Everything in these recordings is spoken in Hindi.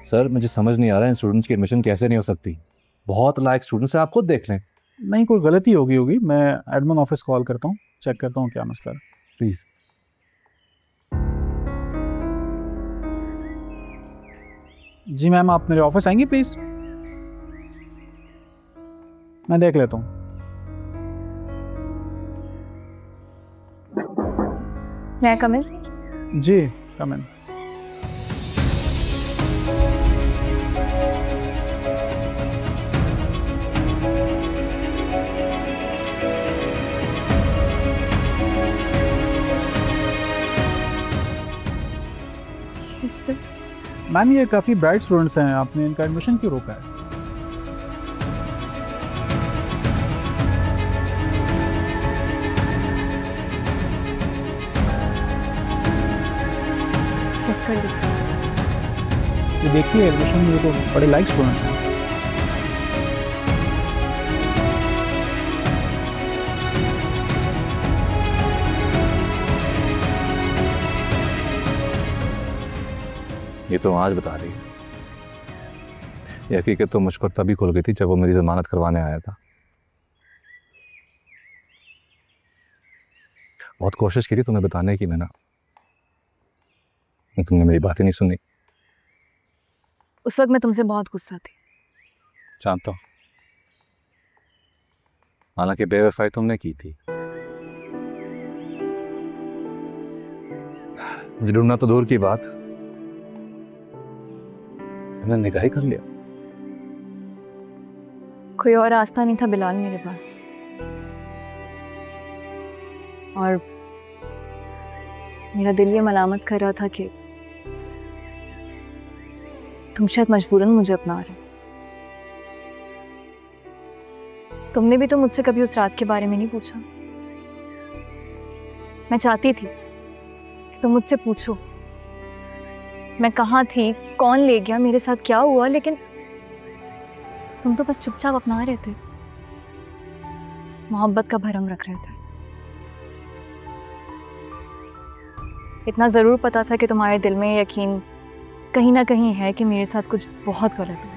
सर मुझे समझ नहीं आ रहा है इन स्टूडेंट्स की एडमिशन कैसे नहीं हो सकती। बहुत लायक स्टूडेंट्स हैं, आप खुद देख लें। नहीं, कोई गलती होगी। मैं एडमिन ऑफिस कॉल करता हूँ, चेक करता हूँ क्या मसला है। प्लीज़। जी मैम, आप मेरे ऑफिस आएंगी प्लीज़? मैं देख लेता हूँ। मैं कमिल से जी कम इन। सर मैम ये काफ़ी ब्राइट स्टूडेंट्स हैं, आपने इनका एडमिशन क्यों रोका है? चेक कर देता हूँ। ये देखिए एडमिशन में ये तो बड़े लाइक स्टूडेंट्स हैं। ये तो आज बता रही है। ये हकीकत तो मुझ पर तभी खुल गई थी जब वो मेरी जमानत करवाने आया था। बहुत कोशिश की थी तुम्हें बताने की मैंने, तुमने मेरी बात ही नहीं सुनी। उस वक्त मैं तुमसे बहुत गुस्सा थी। जानता हूँ, हालांकि बेवफाई तुमने की थी। मुझे ढूंढना तो दूर की बात, मैंने निकाह ही कर लिया। कोई और रास्ता नहीं था बिलाल मेरे पास, और मेरा दिल ये मलामत कर रहा था कि तुम शायद मजबूरन मुझे अपना रहे हो। तुमने भी तो मुझसे कभी उस रात के बारे में नहीं पूछा। मैं चाहती थी कि तुम मुझसे पूछो मैं कहाँ थी, कौन ले गया, मेरे साथ क्या हुआ, लेकिन तुम तो बस चुपचाप अपना रहे थे, मोहब्बत का भरम रख रहे थे। इतना जरूर पता था कि तुम्हारे दिल में यकीन कहीं ना कहीं है कि मेरे साथ कुछ बहुत गलत हुआ,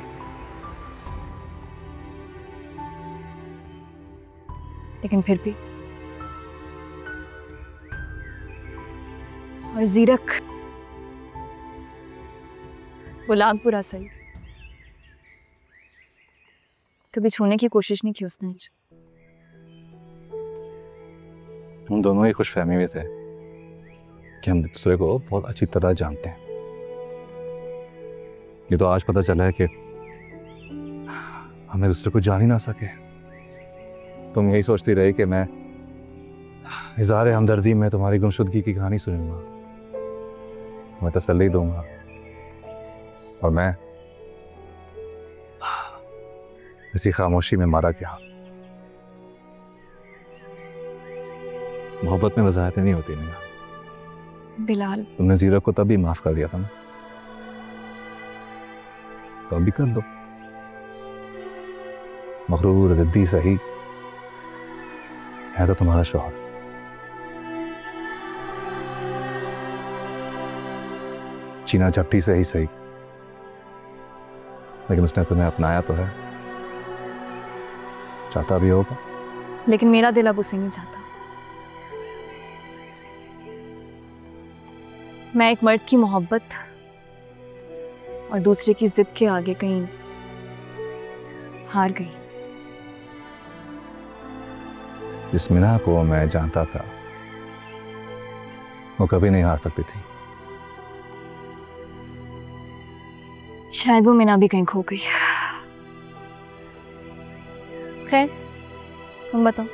लेकिन फिर भी। और जीरक, गुलाब बुरा सही, कभी छूने की कोशिश नहीं की उसने मुझे। हम दोनों ही खुशफहमी में थे कि हम दूसरे को बहुत अच्छी तरह जानते हैं। ये तो आज पता चला है कि हमें दूसरे को जान ही ना सके। तुम यही सोचती रही कि मैं इज़हार हमदर्दी में तुम्हारी गुमशुदगी की कहानी सुनूंगा, तुम्हें तसल्ली दूंगा, और मैं इसी खामोशी में मारा गया। मोहब्बत में वजाहतें नहीं होती मीना। बिलाल, तुमने जीरक को तभी माफ कर दिया था ना, तो अभी कर दो। मगरूर जिद्दी सही है तो तुम्हारा शौहर, चीना चपटी से ही सही, लेकिन उसने तुम्हें अपनाया तो है, चाहता भी होगा। लेकिन मेरा दिल अब उसे नहीं चाहता। मैं एक मर्द की मोहब्बत और दूसरे की जिद के आगे कहीं हार गई। जिस मीना को मैं जानता था वो कभी नहीं हार सकती थी। शायद वो मीना भी कहीं खो गई। खैर, तुम बताओ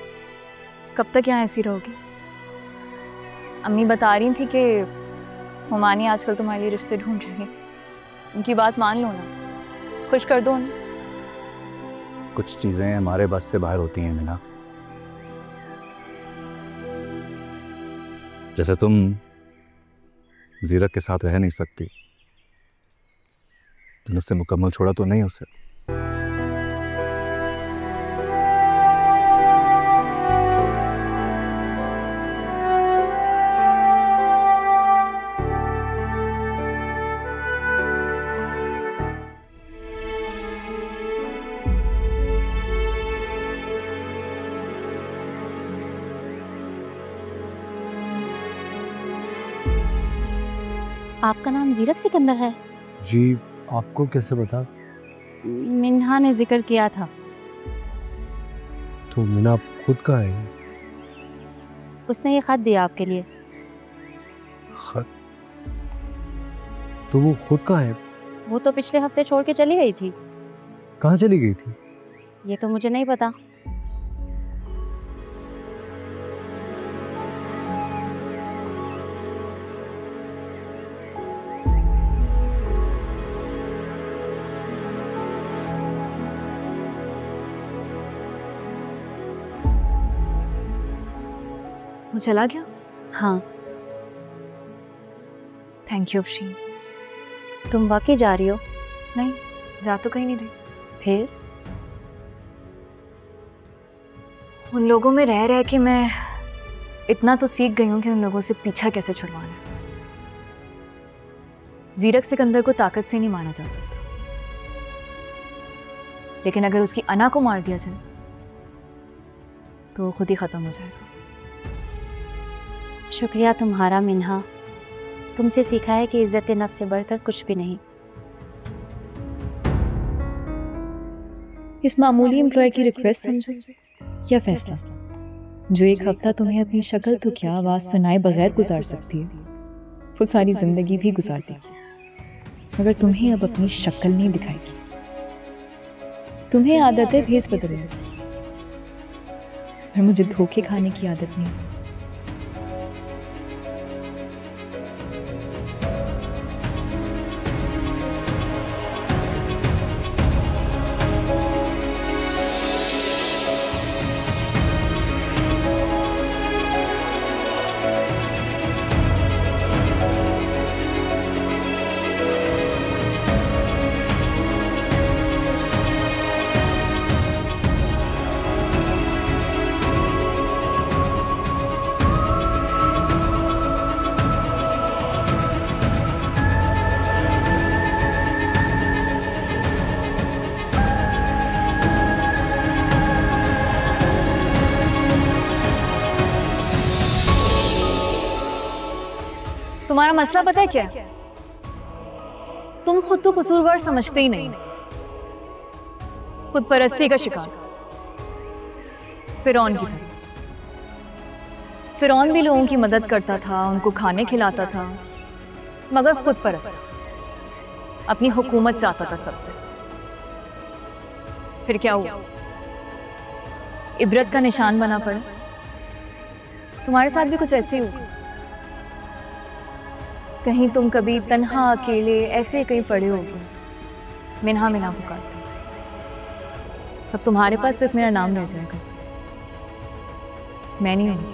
कब तक यहाँ ऐसी रहोगी? अम्मी बता रही थी कि हुमानी आजकल तुम्हारे लिए रिश्ते ढूंढ रही है। उनकी बात मान लो ना, खुश कर दो उन्हें। कुछ चीजें हमारे बस से बाहर होती हैं मीना। जैसे तुम जीरक के साथ रह नहीं सकती, तुमने उससे मुकम्मल छोड़ा तो नहीं उसे। आपका नाम ज़ीरक सिकंदर है? जी, आपको कैसे पता? मिन्हा ने जिक्र किया था। तो मीना खुद का है? उसने ये ख़त दिया आपके लिए। खत? तो वो खुद का है? वो तो पिछले हफ्ते छोड़ के चली गई थी। कहाँ चली गई थी? ये तो मुझे नहीं पता। वो चला गया? हाँ। Thank you Afreen. तुम वाकई जा रही हो? नहीं, जा तो कहीं नहीं रही। फिर? उन लोगों में रह रह के मैं इतना तो सीख गई हूँ कि उन लोगों से पीछा कैसे छुड़वाना है। ज़ीरक सिकंदर को ताकत से नहीं मारा जा सकता, लेकिन अगर उसकी अना को मार दिया जाए तो वो खुद ही खत्म हो जाएगा। शुक्रिया तुम्हारा मिन्हा। तुमसे सीखा है कि इज्जत नफ्स से बढ़कर कुछ भी नहीं। इस मामूली एम्प्लॉय की रिक्वेस्ट समझो या फैसला, जो एक हफ्ता तुम्हें अपनी शक्ल तो क्या आवाज़ सुनाए बगैर गुजार सकती है, वो सारी ज़िंदगी भी गुजार देगी मगर तुम्हें अब अपनी शक्ल नहीं दिखाएगी। तुम्हें आदत है भेस बदलने की, और मुझे धोखे खाने की आदत नहीं। तुम्हारा मसला पता है क्या? तुम खुद तो कसूरवार समझते ही नहीं, खुद परस्ती का शिकार। फिरौन की तरह। फिरौन भी लोगों की मदद करता था, उनको खाने खिलाता था, मगर खुद परस्त था, अपनी हुकूमत चाहता था सबसे। फिर क्या हुआ? इबरत का निशान बना पड़ा। तुम्हारे साथ भी कुछ ऐसे ही होगा। कहीं तुम कभी तन्हा अकेले ऐसे कहीं पड़े होगे, मिन्हा मिन्हा पुकारते, तब तुम्हारे पास सिर्फ मेरा नाम रह जाएगा, मैं नहीं हूँ।